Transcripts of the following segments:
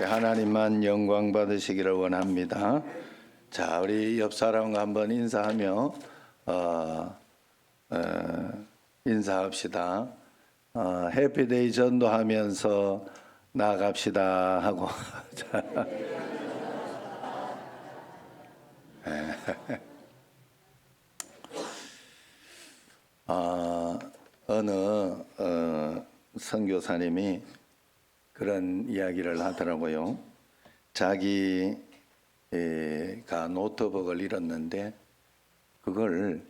하나님만 영광 받으시기를 원합니다. 자, 우리 옆 사람과 한번 인사하며 인사합시다. 해피데이 전도하면서 나아갑시다 하고 어느 선교사님이 그런 이야기를 하더라고요. 자기가 노트북을 잃었는데 그걸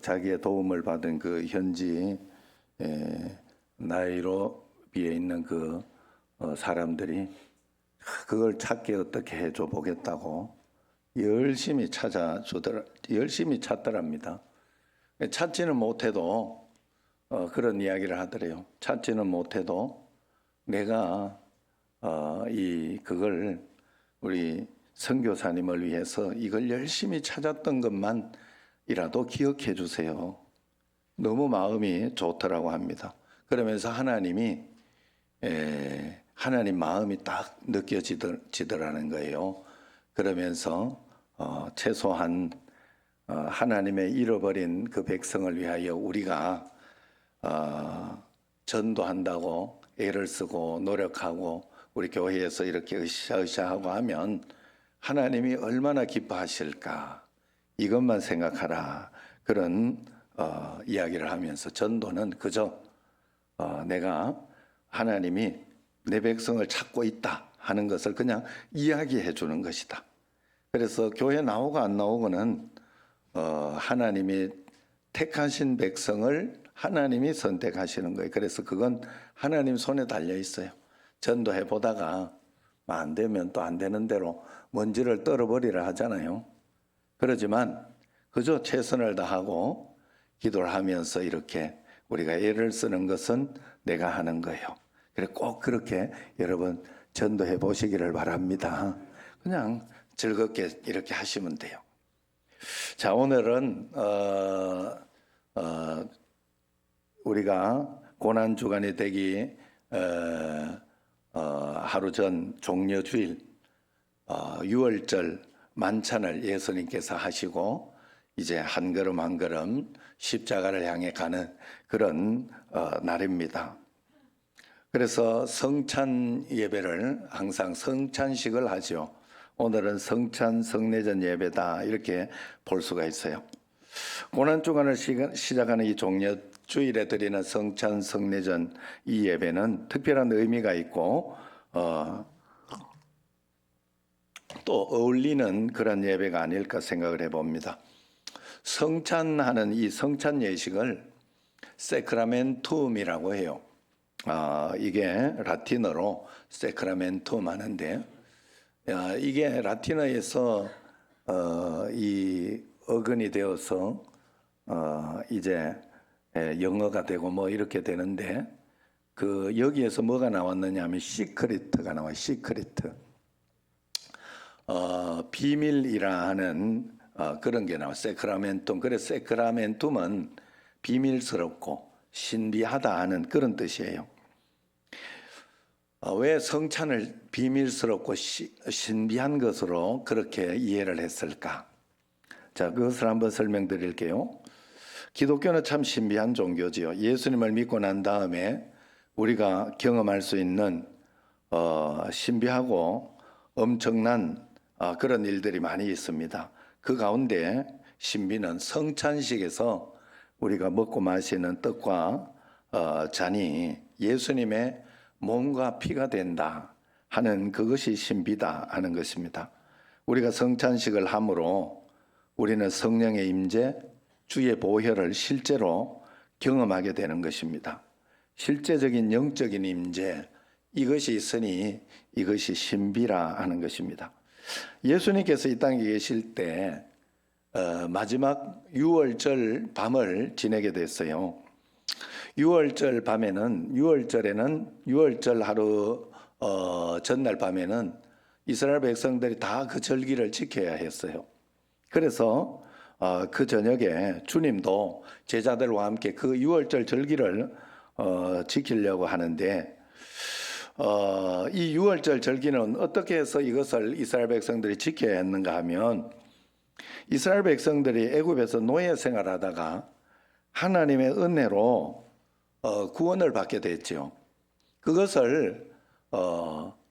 자기의 도움을 받은 그 현지 나이로비에 있는 그 사람들이 그걸 찾게 어떻게 해줘 보겠다고 열심히 찾더랍니다. 찾지는 못해도 그런 이야기를 하더래요. 찾지는 못해도 내가 그걸 우리 선교사님을 위해서 이걸 열심히 찾았던 것만이라도 기억해 주세요. 너무 마음이 좋더라고 합니다. 그러면서 하나님 마음이 딱 느껴지더라는 거예요. 그러면서 최소한 하나님의 잃어버린 그 백성을 위하여 우리가 전도한다고 애를 쓰고 노력하고 우리 교회에서 이렇게 으쌰으쌰하고 하면 하나님이 얼마나 기뻐하실까, 이것만 생각하라. 그런 이야기를 하면서 전도는 그저 내가 하나님이 내 백성을 찾고 있다 하는 것을 그냥 이야기해 주는 것이다. 그래서 교회 나오고 안 나오고는 하나님이 택하신 백성을 하나님이 선택하시는 거예요. 그래서 그건 하나님 손에 달려 있어요. 전도해 보다가 안 되면 또 안 되는 대로 먼지를 떨어버리라 하잖아요. 그러지만 그저 최선을 다하고 기도를 하면서 이렇게 우리가 애를 쓰는 것은 내가 하는 거예요. 그래, 꼭 그렇게 여러분 전도해 보시기를 바랍니다. 그냥 즐겁게 이렇게 하시면 돼요. 자, 오늘은 우리가 고난주간이 되기 하루 전 종려주일 6월절 만찬을 예수님께서 하시고 이제 한 걸음 한 걸음 십자가를 향해 가는 그런 날입니다. 그래서 성찬 예배를 항상 성찬식을 하죠. 오늘은 성찬 성례전 예배다 이렇게 볼 수가 있어요. 고난주간을 시작하는 이 종려주일에 드리는 성찬 성례전 이 예배는 특별한 의미가 있고 또 어울리는 그런 예배가 아닐까 생각을 해봅니다. 성찬하는 이 성찬 예식을 세크라멘툼이라고 해요. 이게 라틴어로 세크라멘툼 하는데 이게 라틴어에서 이 어근이 되어서 이제 영어가 되고 뭐 이렇게 되는데 그 여기에서 뭐가 나왔느냐 하면 시크리트가 나와요. 시크리트. 비밀이라 하는 그런 게 나와요. 세크라멘툼. 그래서 세크라멘툼은 비밀스럽고 신비하다 하는 그런 뜻이에요. 왜 성찬을 비밀스럽고 신비한 것으로 그렇게 이해를 했을까? 자, 그것을 한번 설명드릴게요. 기독교는 참 신비한 종교지요. 예수님을 믿고 난 다음에 우리가 경험할 수 있는 신비하고 엄청난 그런 일들이 많이 있습니다. 그 가운데 신비는 성찬식에서 우리가 먹고 마시는 떡과 잔이 예수님의 몸과 피가 된다 하는 그것이 신비다 하는 것입니다. 우리가 성찬식을 함으로 우리는 성령의 임재, 주의 보혈을 실제로 경험하게 되는 것입니다. 실제적인 영적인 임재, 이것이 있으니 이것이 신비라 하는 것입니다. 예수님께서 이 땅에 계실 때 마지막 6월절 밤을 지내게 됐어요. 6월절 밤에는 6월절 하루 전날 밤에는 이스라엘 백성들이 다 그 절기를 지켜야 했어요. 그래서 그 저녁에 주님도 제자들과 함께 그 6월절 절기를 지키려고 하는데 이 유월절 절기는 어떻게 해서 이것을 이스라엘 백성들이 지켜야 했는가 하면 이스라엘 백성들이 애굽에서 노예 생활하다가 하나님의 은혜로 구원을 받게 됐죠. 그것을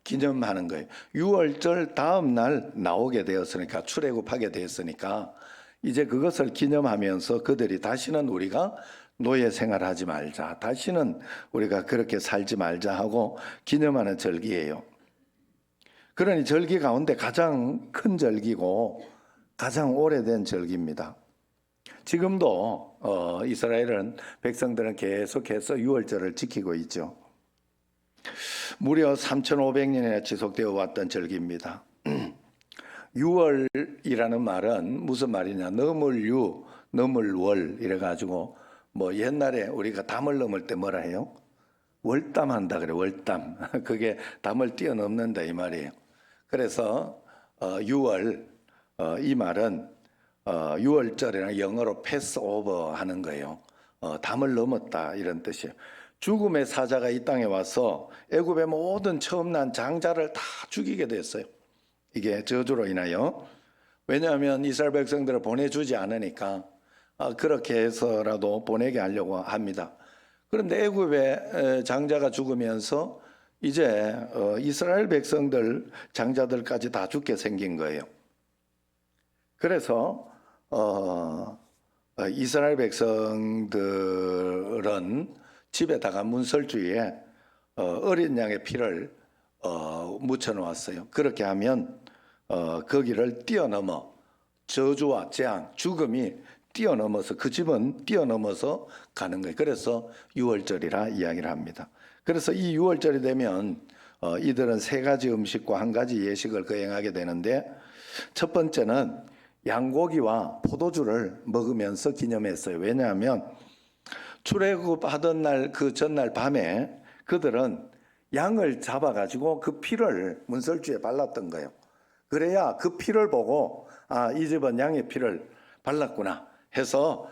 기념하는 거예요. 유월절 다음 날 나오게 되었으니까 출애굽하게 되었으니까 이제 그것을 기념하면서 그들이 다시는 우리가 노예 생활하지 말자. 다시는 우리가 그렇게 살지 말자 하고 기념하는 절기예요. 그러니 절기 가운데 가장 큰 절기고 가장 오래된 절기입니다. 지금도 이스라엘은 백성들은 계속해서 유월절을 지키고 있죠. 무려 3,500년이나 지속되어 왔던 절기입니다. 유월이라는 말은 무슨 말이냐? 너물유, 너물월 이래가지고 뭐 옛날에 우리가 담을 넘을 때 뭐라 해요? 월담한다 그래. 월담. 그게 담을 뛰어넘는다 이 말이에요. 그래서 유월 이 말은 유월절이나 영어로 패스오버 하는 거예요. 담을 넘었다 이런 뜻이에요. 죽음의 사자가 이 땅에 와서 애굽의 모든 처음 난 장자를 다 죽이게 됐어요. 이게 저주로 인하여. 왜냐하면 이스라엘 백성들을 보내주지 않으니까 그렇게 해서라도 보내게 하려고 합니다. 그런데 애굽의 장자가 죽으면서 이제 이스라엘 백성들 장자들까지 다 죽게 생긴 거예요. 그래서 이스라엘 백성들은 집에다가 문설주에 어린 양의 피를 묻혀 놓았어요. 그렇게 하면 거기를 뛰어넘어 저주와 재앙, 죽음이 뛰어넘어서 그 집은 뛰어넘어서 가는 거예요. 그래서 유월절이라 이야기를 합니다. 그래서 이 유월절이 되면 이들은 세 가지 음식과 한 가지 예식을 거행하게 되는데 첫 번째는 양고기와 포도주를 먹으면서 기념했어요. 왜냐하면 출애굽하던 날 그 전날 밤에 그들은 양을 잡아가지고 그 피를 문설주에 발랐던 거예요. 그래야 그 피를 보고 이 집은 양의 피를 발랐구나 해서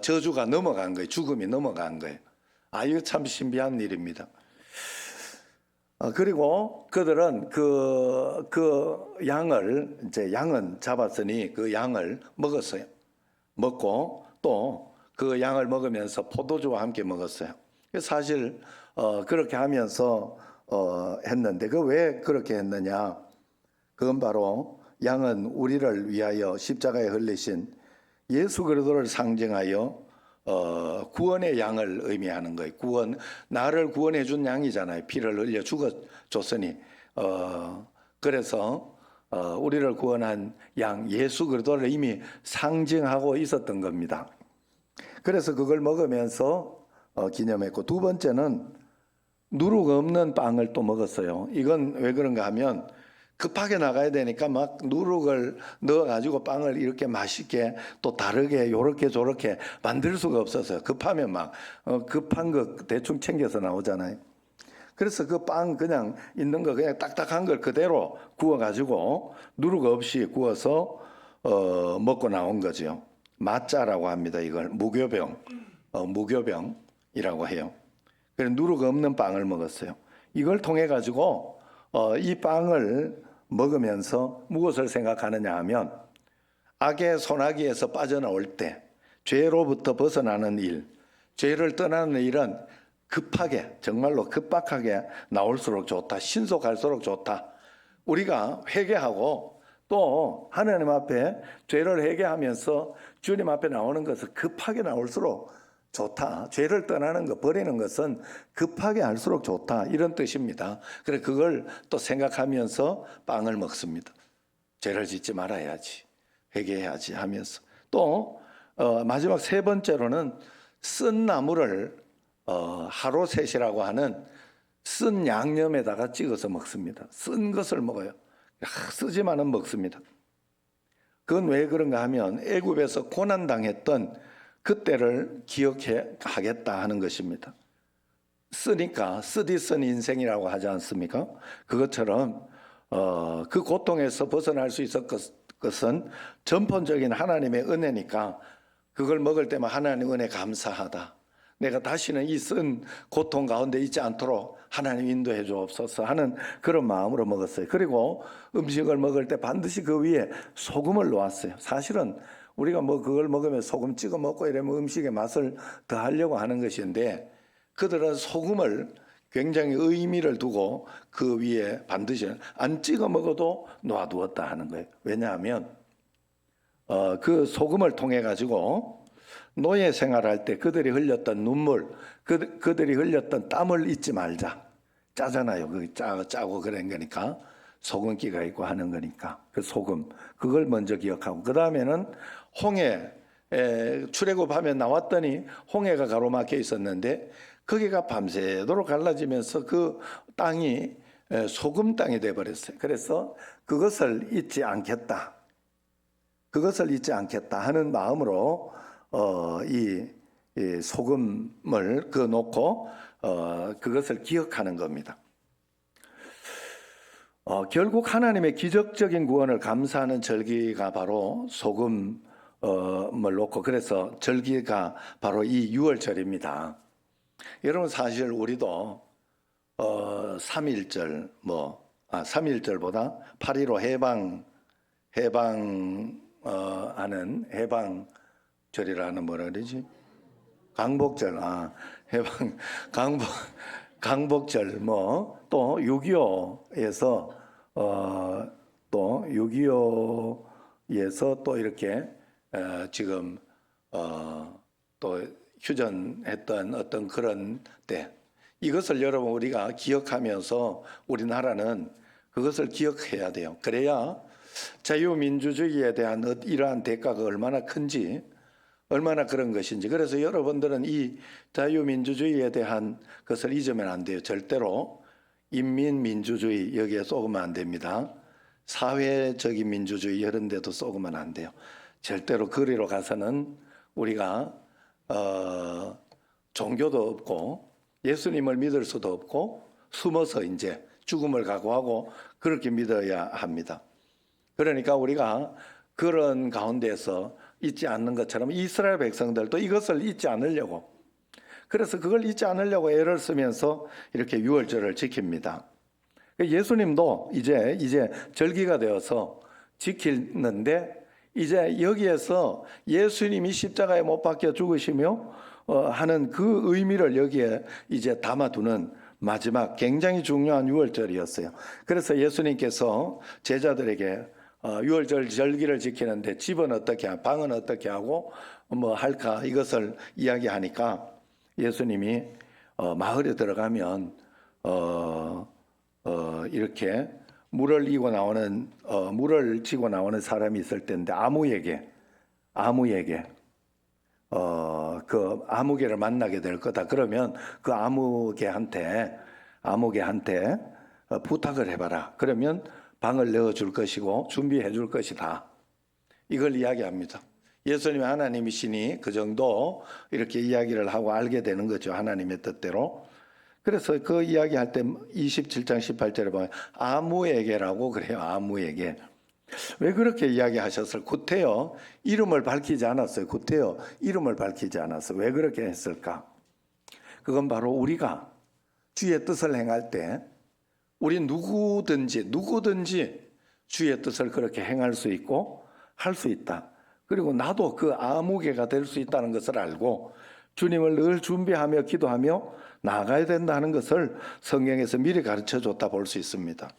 저주가 넘어간 거예요. 죽음이 넘어간 거예요. 이거 참 신비한 일입니다. 그리고 그들은 그 양을 이제 양은 잡았으니 그 양을 먹었어요. 먹고 또 그 양을 먹으면서 포도주와 함께 먹었어요. 사실 그렇게 하면서 했는데 그 왜 그렇게 했느냐? 그건 바로 양은 우리를 위하여 십자가에 흘리신 예수 그리스도를 상징하여 구원의 양을 의미하는 거예요. 구원, 나를 구원해 준 양이잖아요. 피를 흘려 죽어줬으니 그래서 우리를 구원한 양 예수 그리스도를 이미 상징하고 있었던 겁니다. 그래서 그걸 먹으면서 기념했고, 두 번째는 누룩 없는 빵을 또 먹었어요. 이건 왜 그런가 하면 급하게 나가야 되니까 막 누룩을 넣어가지고 빵을 이렇게 맛있게 또 다르게 요렇게 저렇게 만들 수가 없었어요. 급하면 막 급한 거 대충 챙겨서 나오잖아요. 그래서 그 빵 그냥 있는 거 그냥 딱딱한 걸 그대로 구워가지고 누룩 없이 구워서 먹고 나온 거죠. 마짜라고 합니다. 이걸 무교병이라고 해요. 그래서 누룩 없는 빵을 먹었어요. 이걸 통해 가지고 이 빵을 먹으면서 무엇을 생각하느냐 하면 악의 소나기에서 빠져나올 때 죄로부터 벗어나는 일, 죄를 떠나는 일은 급하게 정말로 급박하게 나올수록 좋다. 신속할수록 좋다. 우리가 회개하고 또 하나님 앞에 죄를 회개하면서 주님 앞에 나오는 것은 급하게 나올수록 좋다. 죄를 떠나는 것, 버리는 것은 급하게 할수록 좋다. 이런 뜻입니다. 그래서 그걸 또 생각하면서 빵을 먹습니다. 죄를 짓지 말아야지. 회개해야지 하면서. 또 마지막 세 번째로는 쓴 나물을 하로셋이라고 하는 쓴 양념에다가 찍어서 먹습니다. 쓴 것을 먹어요. 쓰지만은 먹습니다. 그건 왜 그런가 하면 애굽에서 고난당했던 그때를 기억해 하겠다 하는 것입니다. 쓰니까 쓰디 쓴 인생이라고 하지 않습니까? 그것처럼 그 고통에서 벗어날 수 있었던 것은 전pon적인 하나님의 은혜니까 그걸 먹을 때만 하나님 은혜 감사하다. 내가 다시는 이 쓴 고통 가운데 있지 않도록 하나님 인도해 주옵소서 하는 그런 마음으로 먹었어요. 그리고 음식을 먹을 때 반드시 그 위에 소금을 놓았어요. 사실은 우리가 뭐 그걸 먹으면 소금 찍어 먹고 이러면 음식의 맛을 더하려고 하는 것인데, 그들은 소금을 굉장히 의미를 두고 그 위에 반드시 안 찍어 먹어도 놓아두었다 하는 거예요. 왜냐하면 그 소금을 통해 가지고 노예 생활할 때 그들이 흘렸던 눈물, 그들이 흘렸던 땀을 잊지 말자. 짜잖아요. 그 짜고 그런 거니까. 소금기가 있고 하는 거니까. 그 소금. 그걸 먼저 기억하고. 그 다음에는 홍해. 출애굽하면 나왔더니 홍해가 가로막혀 있었는데 거기가 밤새도록 갈라지면서 그 땅이 소금 땅이 돼버렸어요. 그래서 그것을 잊지 않겠다. 그것을 잊지 않겠다 하는 마음으로 이 소금을 놓고 그것을 기억하는 겁니다. 결국 하나님의 기적적인 구원을 감사하는 절기가 바로 소금을 놓고, 그래서 절기가 바로 이 유월절입니다. 여러분, 사실 우리도 3.1절 3.1절보다 8.15 하는 해방절이라는 뭐라 그러지? 강복절, 강복절, 또 6.25에서 또 6.25에서 또 이렇게 지금 또 휴전했던 어떤 그런 때, 이것을 여러분 우리가 기억하면서 우리나라는 그것을 기억해야 돼요. 그래야 자유민주주의에 대한 이러한 대가가 얼마나 큰지, 얼마나 그런 것인지. 그래서 여러분들은 이 자유민주주의에 대한 것을 잊으면 안 돼요. 절대로 인민민주주의 여기에 쏘으면 안 됩니다. 사회적인 민주주의 이런 데도 쏘으면 안 돼요. 절대로 거리로 가서는 우리가 종교도 없고 예수님을 믿을 수도 없고 숨어서 이제 죽음을 각오하고 그렇게 믿어야 합니다. 그러니까 우리가 그런 가운데서 잊지 않는 것처럼 이스라엘 백성들도 이것을 잊지 않으려고, 그래서 그걸 잊지 않으려고 애를 쓰면서 이렇게 유월절을 지킵니다. 예수님도 이제 절기가 되어서 지키는데, 이제 여기에서 예수님이 십자가에 못 박혀 죽으시며 하는 그 의미를 여기에 이제 담아두는 마지막 굉장히 중요한 유월절이었어요. 그래서 예수님께서 제자들에게 유월절 절기를 지키는데 집은 어떻게 하고 방은 어떻게 하고 뭐 할까, 이것을 이야기하니까 예수님이 마을에 들어가면 이렇게 물을 지고 나오는 사람이 있을 텐데 아무에게 그 아무개를 만나게 될 거다. 그러면 그 아무개한테 부탁을 해봐라. 그러면 방을 내어줄 것이고 준비해 줄 것이다. 이걸 이야기합니다. 예수님이 하나님이시니 그 정도 이렇게 이야기를 하고 알게 되는 거죠. 하나님의 뜻대로. 그래서 그 이야기할 때 27장 18절에 보면 아무에게라고 그래요. 아무에게. 왜 그렇게 이야기하셨을? 구태여 이름을 밝히지 않았어요. 구태여 이름을 밝히지 않았어요. 왜 그렇게 했을까? 그건 바로 우리가 주의 뜻을 행할 때 우리 누구든지 주의 뜻을 그렇게 행할 수 있고 할 수 있다. 그리고 나도 그 아무개가 될 수 있다는 것을 알고 주님을 늘 준비하며 기도하며 나아가야 된다는 것을 성경에서 미리 가르쳐줬다 볼 수 있습니다.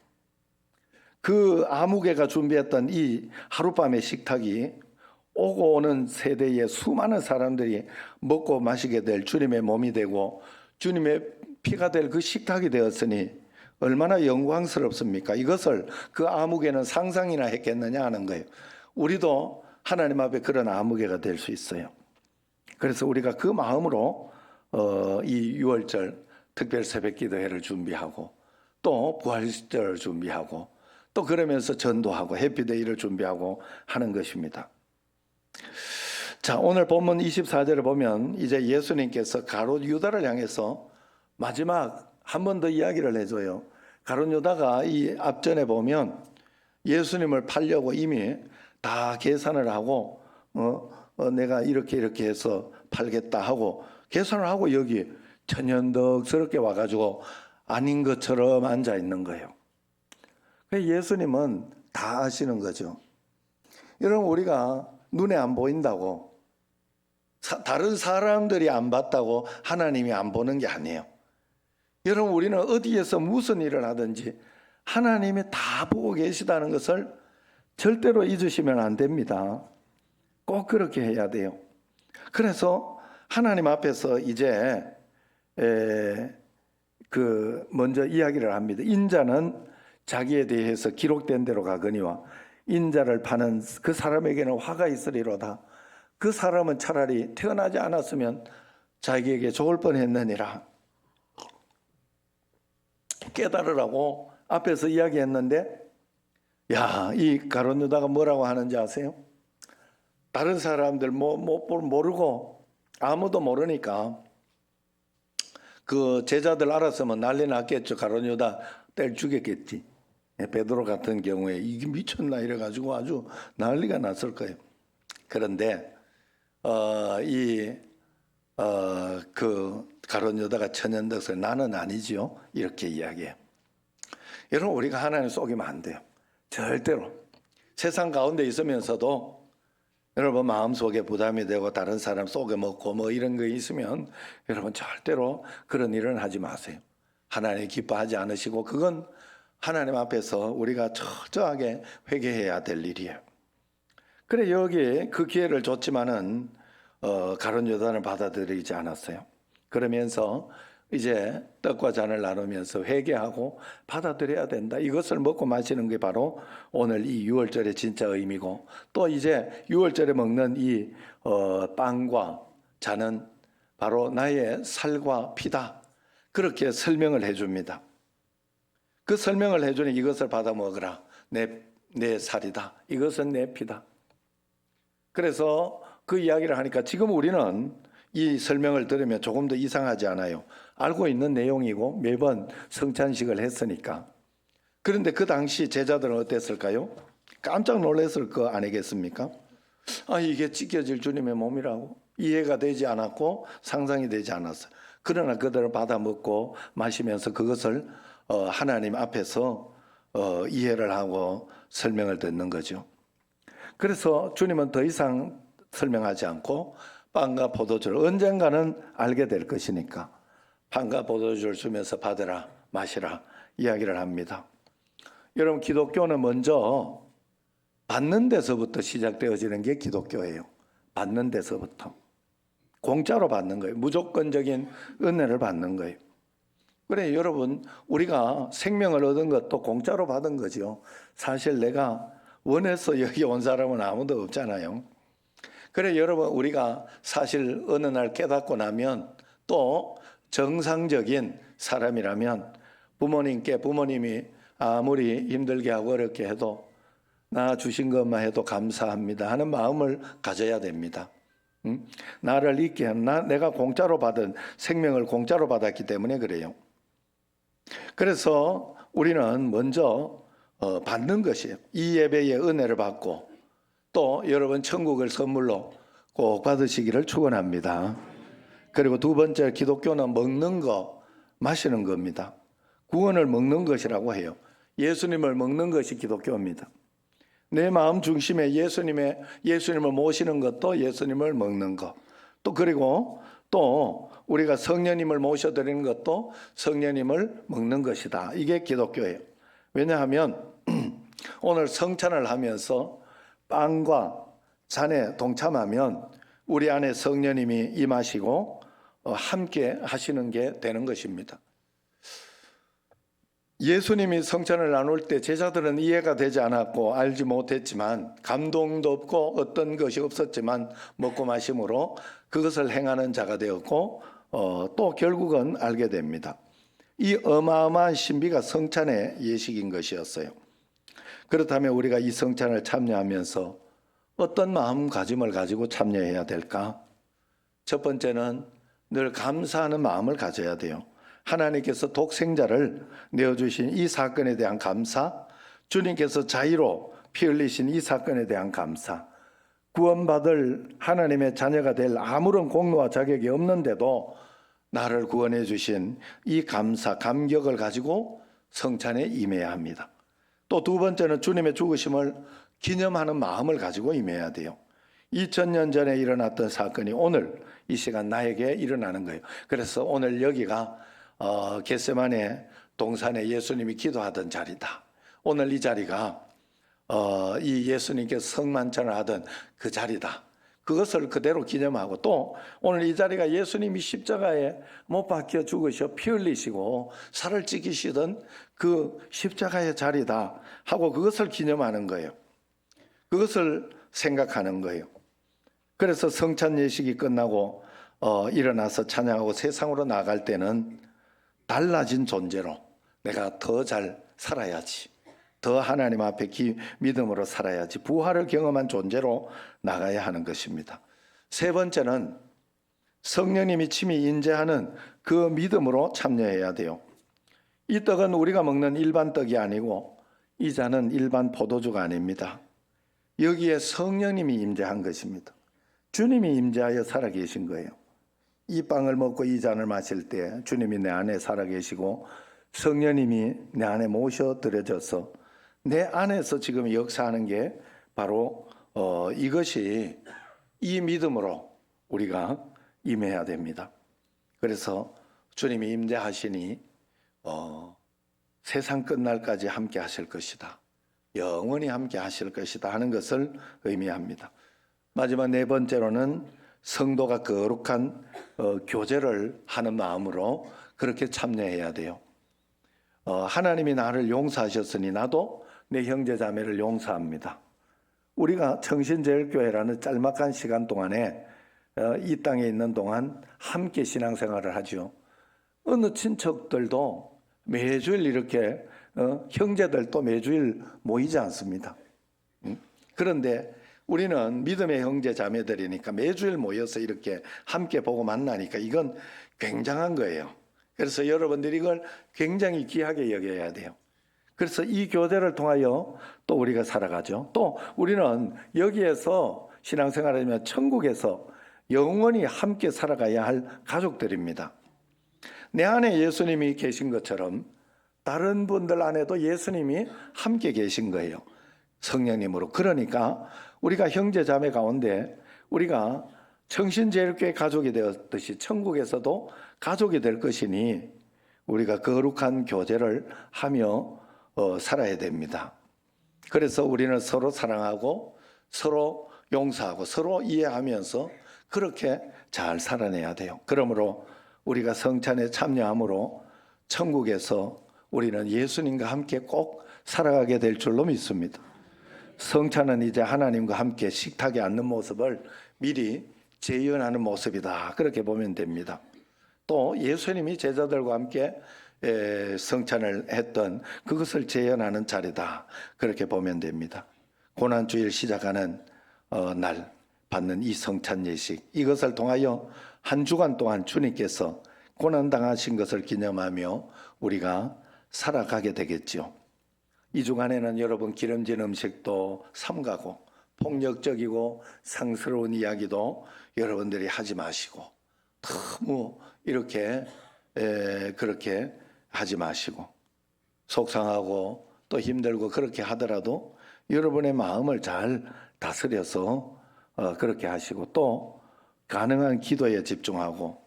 그 아무개가 준비했던 이 하룻밤의 식탁이 오고 오는 세대의 수많은 사람들이 먹고 마시게 될 주님의 몸이 되고 주님의 피가 될 그 식탁이 되었으니 얼마나 영광스럽습니까? 이것을 그 아무개는 상상이나 했겠느냐 하는 거예요. 우리도 하나님 앞에 그런 아무개가 될 수 있어요. 그래서 우리가 그 마음으로 이 유월절 특별 새벽 기도회를 준비하고 또 부활절을 준비하고 또 그러면서 전도하고 해피데이를 준비하고 하는 것입니다. 자, 오늘 본문 24절을 보면 이제 예수님께서 가룟 유다를 향해서 마지막 한 번 더 이야기를 해줘요. 가룟 유다가 이 앞전에 보면 예수님을 팔려고 이미 다 계산을 하고 내가 이렇게 해서 팔겠다 하고 계산을 하고 여기 천연덕스럽게 와가지고 아닌 것처럼 앉아 있는 거예요. 예수님은 다 아시는 거죠. 여러분, 우리가 눈에 안 보인다고, 다른 사람들이 안 봤다고 하나님이 안 보는 게 아니에요. 여러분, 우리는 어디에서 무슨 일을 하든지 하나님이 다 보고 계시다는 것을 절대로 잊으시면 안 됩니다. 꼭 그렇게 해야 돼요. 그래서 하나님 앞에서 이제 먼저 이야기를 합니다. 인자는 자기에 대해서 기록된 대로 가거니와 인자를 파는 그 사람에게는 화가 있으리로다. 그 사람은 차라리 태어나지 않았으면 자기에게 좋을 뻔했느니라. 깨달으라고 앞에서 이야기했는데, 야, 이 가룟 유다가 뭐라고 하는지 아세요? 다른 사람들 모르고 아무도 모르니까 그 제자들 알았으면 난리 났겠죠. 가룟 유다 때려 죽였겠지. 베드로 같은 경우에 이게 미쳤나 이래가지고 아주 난리가 났을 거예요. 그런데 그 가룟 유다가 천연덕스를 나는 아니지요. 이렇게 이야기해요. 여러분, 우리가 하나님 속이면 안 돼요. 절대로. 세상 가운데 있으면서도 여러분 마음속에 부담이 되고 다른 사람 속여먹고 뭐 이런 거 있으면 여러분 절대로 그런 일은 하지 마세요. 하나님 기뻐하지 않으시고 그건 하나님 앞에서 우리가 철저하게 회개해야 될 일이에요. 그래, 여기 그 기회를 줬지만은 가룟 유다는 받아들이지 않았어요. 그러면서 이제 떡과 잔을 나누면서 회개하고 받아들여야 된다. 이것을 먹고 마시는 게 바로 오늘 이 유월절의 진짜 의미고, 또 이제 유월절에 먹는 이 빵과 잔은 바로 나의 살과 피다. 그렇게 설명을 해줍니다. 그 설명을 해주니 이것을 받아 먹으라. 내 살이다. 이것은 내 피다. 그래서 그 이야기를 하니까 지금 우리는 이 설명을 들으면 조금 더 이상하지 않아요. 알고 있는 내용이고 매번 성찬식을 했으니까. 그런데 그 당시 제자들은 어땠을까요? 깜짝 놀랐을 거 아니겠습니까? 이게 찢겨질 주님의 몸이라고 이해가 되지 않았고 상상이 되지 않았어요. 그러나 그들을 받아 먹고 마시면서 그것을 하나님 앞에서 이해를 하고 설명을 듣는 거죠. 그래서 주님은 더 이상 설명하지 않고 빵과 포도주를 언젠가는 알게 될 것이니까 빵과 포도주를 주면서 받으라 마시라 이야기를 합니다. 여러분, 기독교는 먼저 받는 데서부터 시작되어지는 게 기독교예요. 받는 데서부터. 공짜로 받는 거예요. 무조건적인 은혜를 받는 거예요. 그래, 여러분, 우리가 생명을 얻은 것도 공짜로 받은 거죠. 사실 내가 원해서 여기 온 사람은 아무도 없잖아요. 그래, 여러분, 우리가 사실 어느 날 깨닫고 나면 또 정상적인 사람이라면 부모님이 아무리 힘들게 하고 어렵게 해도 나 주신 것만 해도 감사합니다 하는 마음을 가져야 됩니다. 나를 있게 한 내가 공짜로 받은 생명을 공짜로 받았기 때문에 그래요. 그래서 우리는 먼저 받는 것이에요. 이 예배의 은혜를 받고 또 여러분 천국을 선물로 꼭 받으시기를 축원합니다. 그리고 두 번째, 기독교는 먹는 거, 마시는 겁니다. 구원을 먹는 것이라고 해요. 예수님을 먹는 것이 기독교입니다. 내 마음 중심에 예수님을 모시는 것도 예수님을 먹는 것. 또 그리고 또 우리가 성령님을 모셔드리는 것도 성령님을 먹는 것이다. 이게 기독교예요. 왜냐하면 오늘 성찬을 하면서 빵과 잔에 동참하면 우리 안에 성령님이 임하시고 함께 하시는 게 되는 것입니다. 예수님이 성찬을 나눌 때 제자들은 이해가 되지 않았고 알지 못했지만 감동도 없고 어떤 것이 없었지만 먹고 마심으로 그것을 행하는 자가 되었고 또 결국은 알게 됩니다. 이 어마어마한 신비가 성찬의 예식인 것이었어요. 그렇다면 우리가 이 성찬을 참여하면서 어떤 마음가짐을 가지고 참여해야 될까? 첫 번째는 늘 감사하는 마음을 가져야 돼요. 하나님께서 독생자를 내어주신 이 사건에 대한 감사, 주님께서 자의로 피 흘리신 이 사건에 대한 감사, 구원받을 하나님의 자녀가 될 아무런 공로와 자격이 없는데도 나를 구원해 주신 이 감사, 감격을 가지고 성찬에 임해야 합니다. 또 두 번째는 주님의 죽으심을 기념하는 마음을 가지고 임해야 돼요. 2000년 전에 일어났던 사건이 오늘 이 시간 나에게 일어나는 거예요. 그래서 오늘 여기가 겟세마네 동산에 예수님이 기도하던 자리다. 오늘 이 자리가 이 예수님께서 성만찬을 하던 그 자리다. 그것을 그대로 기념하고 또 오늘 이 자리가 예수님이 십자가에 못 박혀 죽으셔 피 흘리시고 살을 찢기시던 그 십자가의 자리다 하고 그것을 기념하는 거예요. 그것을 생각하는 거예요. 그래서 성찬 예식이 끝나고 일어나서 찬양하고 세상으로 나갈 때는 달라진 존재로 내가 더 잘 살아야지, 더 하나님 앞에 믿음으로 살아야지, 부활을 경험한 존재로 나가야 하는 것입니다. 세 번째는 성령님이 친히 인재하는 그 믿음으로 참여해야 돼요. 이 떡은 우리가 먹는 일반 떡이 아니고 이 잔은 일반 포도주가 아닙니다. 여기에 성령님이 임재한 것입니다. 주님이 임재하여 살아계신 거예요. 이 빵을 먹고 이 잔을 마실 때 주님이 내 안에 살아계시고 성령님이 내 안에 모셔들여져서 내 안에서 지금 역사하는 게 바로 이것이 이 믿음으로 우리가 임해야 됩니다. 그래서 주님이 임재하시니 세상 끝날까지 함께 하실 것이다. 영원히 함께 하실 것이다 하는 것을 의미합니다. 마지막 네 번째로는 성도가 거룩한 교제를 하는 마음으로 그렇게 참여해야 돼요. 하나님이 나를 용서하셨으니 나도 내 형제 자매를 용서합니다. 우리가 청신제일교회라는 짤막한 시간 동안에 이 땅에 있는 동안 함께 신앙생활을 하죠. 어느 친척들도 매주일 이렇게 형제들도 매주일 모이지 않습니다. 그런데 우리는 믿음의 형제 자매들이니까 매주일 모여서 이렇게 함께 보고 만나니까 이건 굉장한 거예요. 그래서 여러분들이 이걸 굉장히 귀하게 여겨야 돼요. 그래서 이 교제를 통하여 또 우리가 살아가죠. 또 우리는 여기에서 신앙생활하면 천국에서 영원히 함께 살아가야 할 가족들입니다. 내 안에 예수님이 계신 것처럼 다른 분들 안에도 예수님이 함께 계신 거예요. 성령님으로. 그러니까 우리가 형제 자매 가운데 우리가 청신제일교회 가족이 되었듯이 천국에서도 가족이 될 것이니 우리가 거룩한 교제를 하며 살아야 됩니다. 그래서 우리는 서로 사랑하고 서로 용서하고 서로 이해하면서 그렇게 잘 살아내야 돼요. 그러므로 우리가 성찬에 참여함으로 천국에서 우리는 예수님과 함께 꼭 살아가게 될 줄로 믿습니다. 성찬은 이제 하나님과 함께 식탁에 앉는 모습을 미리 재현하는 모습이다. 그렇게 보면 됩니다. 또 예수님이 제자들과 함께 성찬을 했던 그것을 재현하는 자리다. 그렇게 보면 됩니다. 고난주일 시작하는 날 받는 이 성찬 예식, 이것을 통하여 한 주간 동안 주님께서 고난당하신 것을 기념하며 우리가 살아가게 되겠죠. 이 주간에는 여러분 기름진 음식도 삼가고 폭력적이고 상스러운 이야기도 여러분들이 하지 마시고 너무 이렇게 그렇게 하지 마시고 속상하고 또 힘들고 그렇게 하더라도 여러분의 마음을 잘 다스려서 그렇게 하시고 또 가능한 기도에 집중하고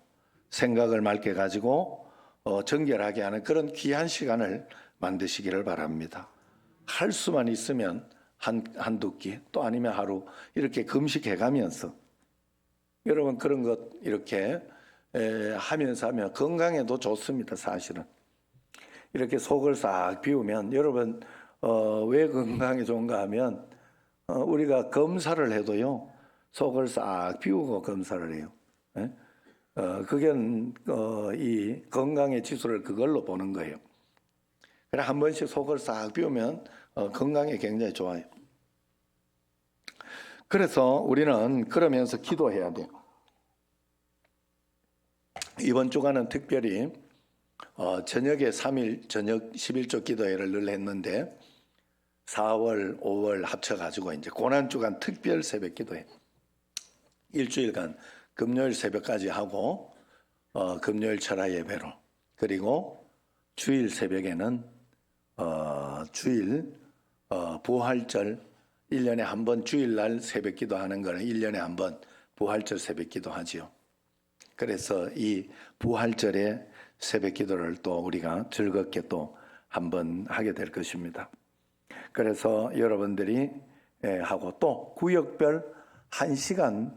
생각을 맑게 가지고 정결하게 하는 그런 귀한 시간을 만드시기를 바랍니다. 할 수만 있으면 한두 끼 또 아니면 하루 이렇게 금식해 가면서 여러분 그런 것 이렇게 하면서 하면 건강에도 좋습니다. 사실은 이렇게 속을 싹 비우면 여러분 왜 건강에 좋은가 하면 우리가 검사를 해도요 속을 싹 비우고 검사를 해요. 그게 이 건강의 지수를 그걸로 보는 거예요. 그래 한 번씩 속을 싹 비우면 건강에 굉장히 좋아요. 그래서 우리는 그러면서 기도해야 돼요. 이번 주간은 특별히 저녁에 3일 저녁 11조 기도회를 늘 했는데 4월, 5월 합쳐가지고 이제 고난주간 특별 새벽 기도회 일주일간 금요일 새벽까지 하고 금요일 철야 예배로 그리고 주일 새벽에는 주일 부활절 1년에 한 번 주일날 새벽 기도하는 거는 1년에 한 번 부활절 새벽 기도하지요. 그래서 이 부활절에 새벽 기도를 또 우리가 즐겁게 또 한번 하게 될 것입니다. 그래서 여러분들이 하고 또 구역별 1시간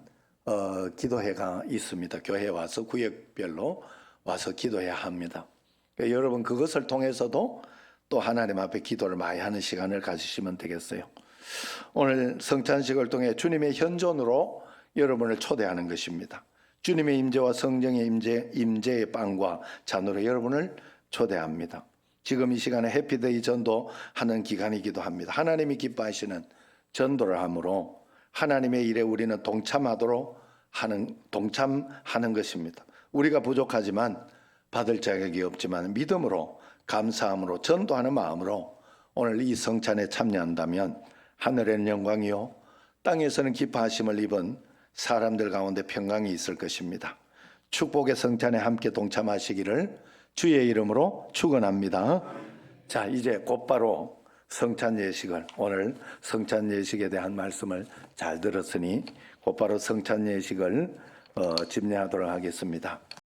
기도회가 있습니다. 교회에 와서 구역별로 와서 기도해야 합니다. 그러니까 여러분 그것을 통해서도 또 하나님 앞에 기도를 많이 하는 시간을 가지시면 되겠어요. 오늘 성찬식을 통해 주님의 현존으로 여러분을 초대하는 것입니다. 주님의 임재와 성령의 임재의 빵과 잔으로 여러분을 초대합니다. 지금 이 시간에 해피데이 전도하는 기간이기도 합니다. 하나님이 기뻐하시는 전도를 하므로 하나님의 일에 우리는 동참하는 것입니다. 우리가 부족하지만 받을 자격이 없지만 믿음으로 감사함으로 전도하는 마음으로 오늘 이 성찬에 참여한다면 하늘에는 영광이요 땅에서는 기뻐하심을 입은 사람들 가운데 평강이 있을 것입니다. 축복의 성찬에 함께 동참하시기를 주의 이름으로 축원합니다. 자, 이제 곧바로 성찬 예식을 오늘 성찬 예식에 대한 말씀을 잘 들었으니 곧바로 성찬 예식을 집례하도록 하겠습니다.